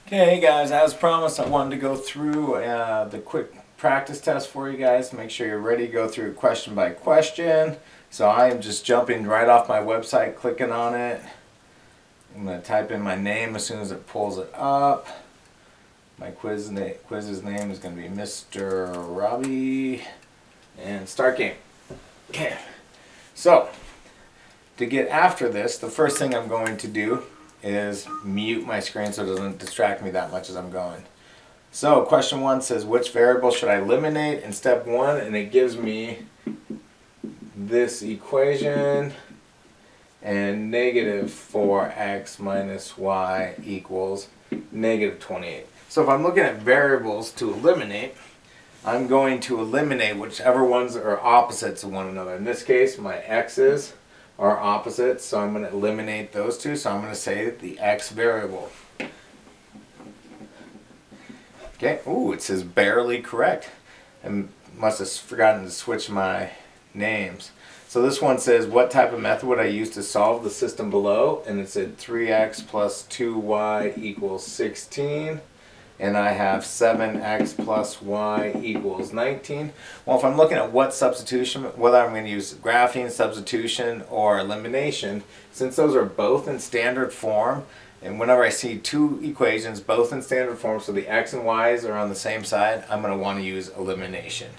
Okay guys, as promised, I wanted to go through the quick practice test for you guys to make sure you're ready to go through question by question. So I am just jumping right off my website, clicking on it. I'm going to type in my name as soon as it pulls it up. My quiz's name is going to be Mr. Robbie. And start game. Okay, so to get after this, the first thing I'm going to do is mute my screen so it doesn't distract me that much as I'm going. So question 1 says, which variable should I eliminate in step 1? And it gives me this equation and negative 4x minus y equals negative 28. So if I'm looking at variables to eliminate, I'm going to eliminate whichever ones are opposites of one another. In this case, my x's are opposites, so I'm going to eliminate those two. So I'm going to say the x variable. Okay, ooh, it says barely correct. I must have forgotten to switch my names. So this one says, what type of method would I use to solve the system below? And it said 3x plus 2y equals 16. And I have 7x plus y equals 19. Well, if I'm looking at what substitution, whether I'm going to use graphing, substitution, or elimination, since those are both in standard form, and whenever I see two equations both in standard form, so the x and y's are on the same side, I'm going to want to use elimination.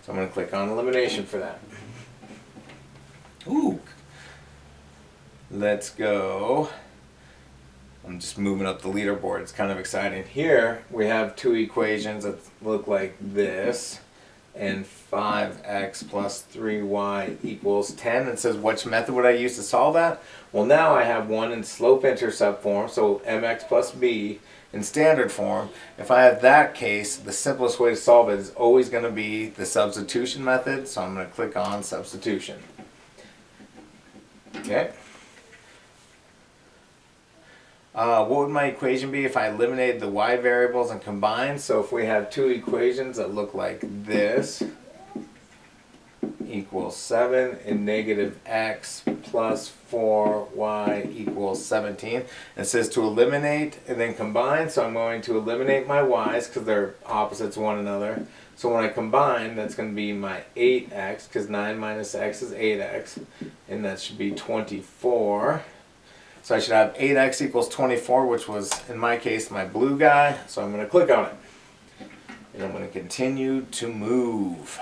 So I'm going to click on elimination for that. Ooh. Let's go. I'm just moving up the leaderboard. It's kind of exciting. Here we have two equations that look like this, and 5x plus 3y equals 10. It says, which method would I use to solve that? Well, now I have one in slope-intercept form, so mx plus b in standard form. If I have that case, the simplest way to solve it is always going to be the substitution method, so I'm going to click on substitution. Okay. What would my equation be if I eliminated the y variables and combined? So if we have two equations that look like this, equals 7 and negative x plus 4y equals 17. It says to eliminate and then combine, so I'm going to eliminate my y's because they're opposites of one another. So when I combine, that's going to be my 8x, because 9 minus x is 8x, and that should be 24. So I should have 8x equals 24, which was, in my case, my blue guy. So I'm going to click on it. And I'm going to continue to move.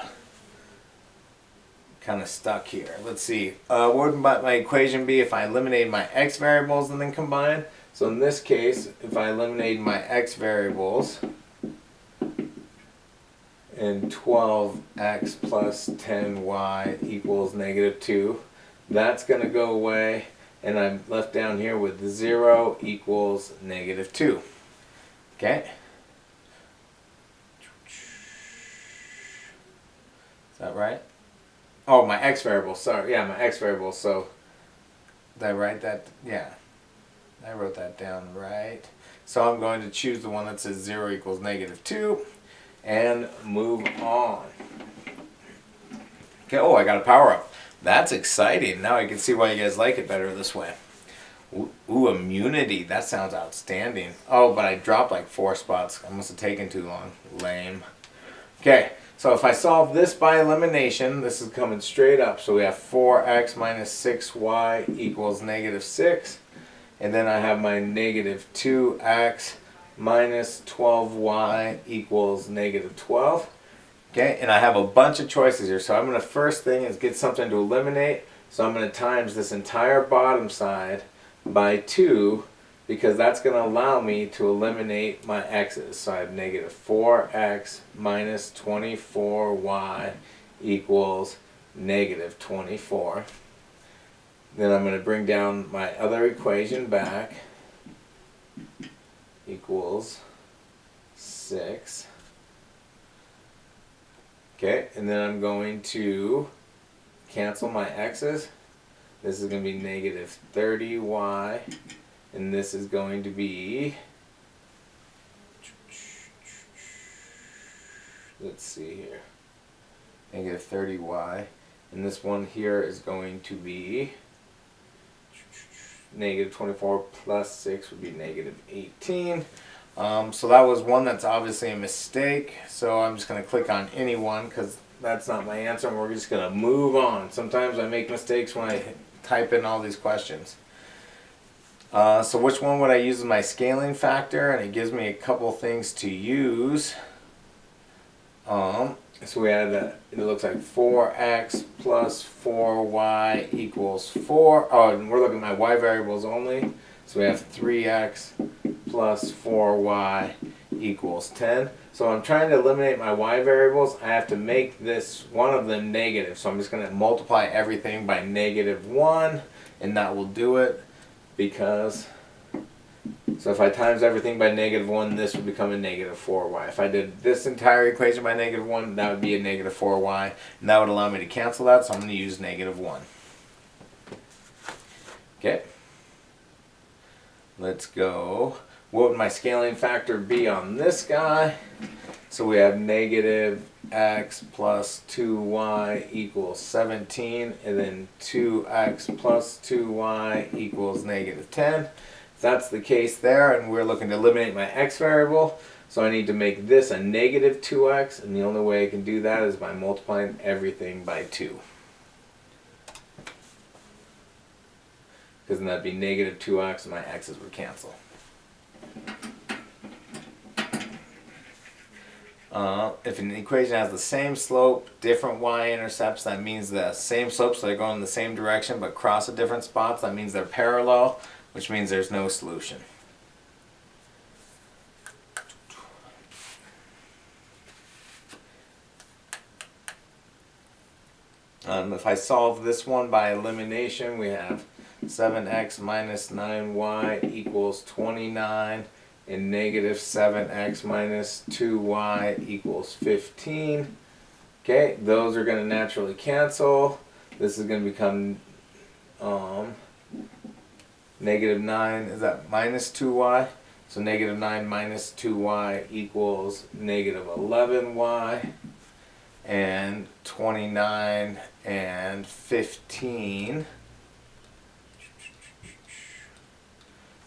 Kind of stuck here. Let's see. What would my equation be if I eliminated my x variables and then combined? So in this case, if I eliminated my x variables and 12x plus 10y equals negative 2, that's going to go away. And I'm left down here with 0 equals negative 2. Okay? Is that right? Oh, my x variable. Sorry. Yeah, my x variable. So, did I write that? Yeah. I wrote that down right. So I'm going to choose the one that says 0 equals negative 2 and move on. Okay, oh, I got a power up. That's exciting. Now I can see why you guys like it better this way. Ooh, immunity. That sounds outstanding. Oh, but I dropped like 4 spots. I must have taken too long. Lame. Okay, so if I solve this by elimination, this is coming straight up. So we have 4x minus 6y equals negative 6. And then I have my negative 2x minus 12y equals negative 12. Okay, and I have a bunch of choices here. So I'm going to, first thing is get something to eliminate. So I'm going to times this entire bottom side by 2, because that's going to allow me to eliminate my x's. So I have negative 4x minus 24y equals negative 24. Then I'm going to bring down my other equation back, equals 6. Okay, and then I'm going to cancel my x's. This is going to be negative 30y, and this is going to be, let's see here, negative 30y, and this one here is going to be negative 24 plus 6 would be negative 18. So that was one that's obviously a mistake. So I'm just going to click on any one because that's not my answer, and we're just going to move on. Sometimes I make mistakes when I type in all these questions. So which one would I use as my scaling factor? And it gives me a couple things to use. So we had it looks like 4x plus 4y equals 4. Oh, and we're looking at my y variables only. So we have 3x plus 4y equals 10. So I'm trying to eliminate my y variables. I have to make this one of them negative. So I'm just going to multiply everything by -1, and that will do it. Because, so if I times everything by -1, this would become a -4y. If I did this entire equation by -1, that would be a -4y, and that would allow me to cancel that, so I'm going to use -1. Okay. Let's go. What would my scaling factor be on this guy? So we have -x plus 2y equals 17, and then 2x plus 2y equals -10. If that's the case there, and we're looking to eliminate my x variable, so I need to make this a -2x, and the only way I can do that is by multiplying everything by 2. Because then that'd be -2x, and my x's would cancel. If an equation has the same slope, different y-intercepts, that means the same slopes, so they're going in the same direction but cross at different spots. That means they're parallel, which means there's no solution. If I solve this one by elimination, we have 7x minus 9y equals 29. And -7x minus 2y equals 15. Okay, those are going to naturally cancel. This is going to become -9, is that minus 2y? So -9 minus 2y equals -11y. And 29 and 15.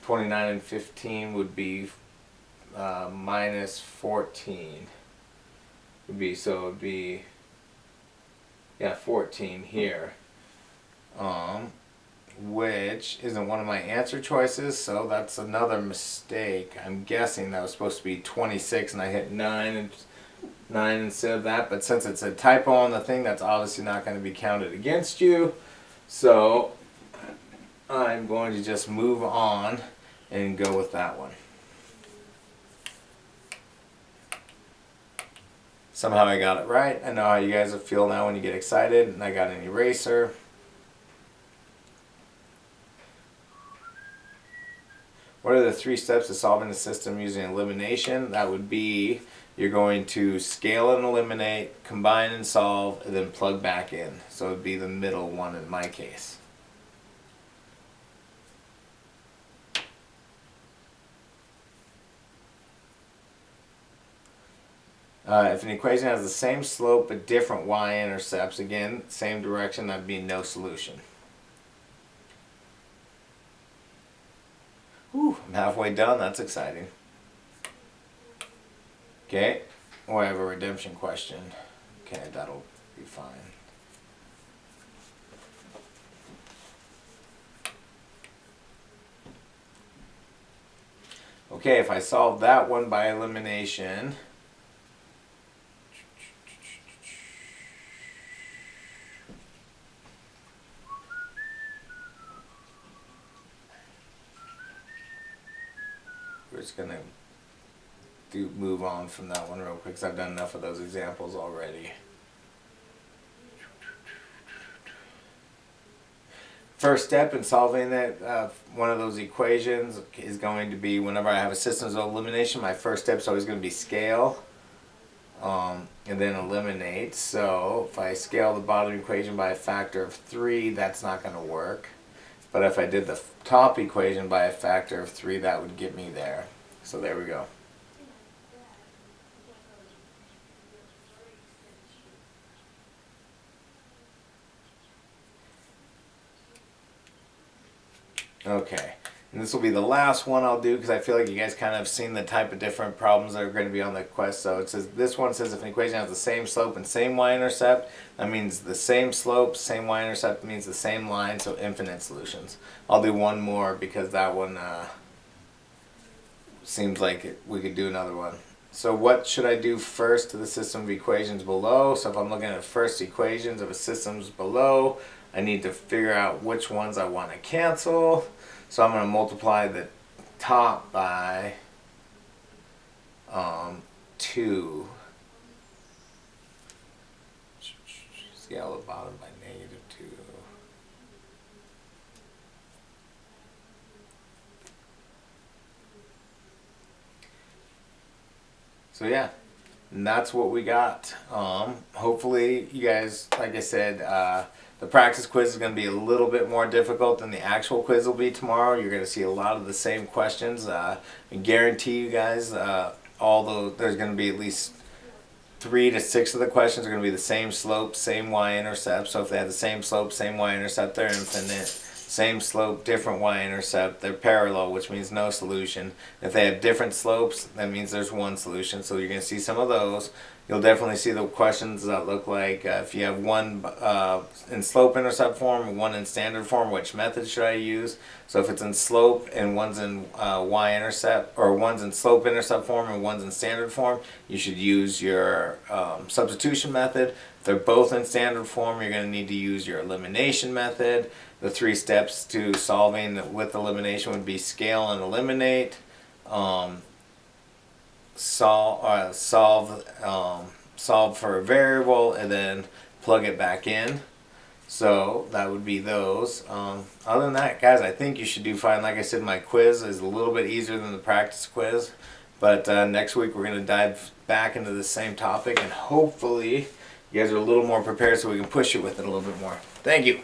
29 and 15 would be minus 14. Would be, so it would be, yeah, 14 here. Which isn't one of my answer choices, so that's another mistake. I'm guessing that was supposed to be 26 and I hit 9 instead of that, but since it's a typo on the thing, that's obviously not going to be counted against you. So I'm going to just move on and go with that one. Somehow I got it right. I know how you guys will feel now when you get excited, and I got an eraser. What are the 3 steps to solving the system using elimination? That would be, you're going to scale and eliminate, combine and solve, and then plug back in. So it would be the middle one in my case. If an equation has the same slope but different y-intercepts, again, same direction, that'd be no solution. Whew, I'm halfway done, that's exciting. Okay, oh, I have a redemption question. Okay, that'll be fine. Okay, if I solve that one by elimination, we're just going to move on from that one real quick because I've done enough of those examples already. First step in solving it, one of those equations is going to be, whenever I have a systems of elimination, my first step is always going to be scale and then eliminate. So if I scale the bottom equation by a factor of 3, that's not going to work. But if I did the top equation by a factor of 3, that would get me there. So there we go. Okay, And this will be the last one I'll do because I feel like you guys kind of have seen the type of different problems that are going to be on the quest. So it says, this one says if an equation has the same slope and same y-intercept, that means the same slope, same y-intercept means the same line, so infinite solutions. I'll do one more because that one seems like we could do another one. So what should I do first to the system of equations below? So if I'm looking at first equations of a system's below, I need to figure out which ones I want to cancel. So I'm going to multiply the top by 2. Scale the bottom by -2. So yeah, and that's what we got. Hopefully you guys, like I said, the practice quiz is going to be a little bit more difficult than the actual quiz will be tomorrow. You're going to see a lot of the same questions. I guarantee you guys, although there's going to be at least 3 to 6 of the questions are going to be the same slope, same y-intercept. So if they have the same slope, same y-intercept, they're infinite. Same slope, different y-intercept, they're parallel, which means no solution. If they have different slopes, that means there's one solution. So you're going to see some of those. You'll definitely see the questions that look like if you have one in slope intercept form and one in standard form, which method should I use? So if it's in slope and one's in y-intercept, or one's in slope intercept form and one's in standard form, you should use your substitution method. If they're both in standard form, you're going to need to use your elimination method. The 3 steps to solving with elimination would be scale and eliminate, solve for a variable, and then plug it back in. So that would be those. Other than that, guys, I think you should do fine. Like I said, my quiz is a little bit easier than the practice quiz, but next week we're going to dive back into the same topic, and hopefully you guys are a little more prepared so we can push you with it a little bit more. Thank you.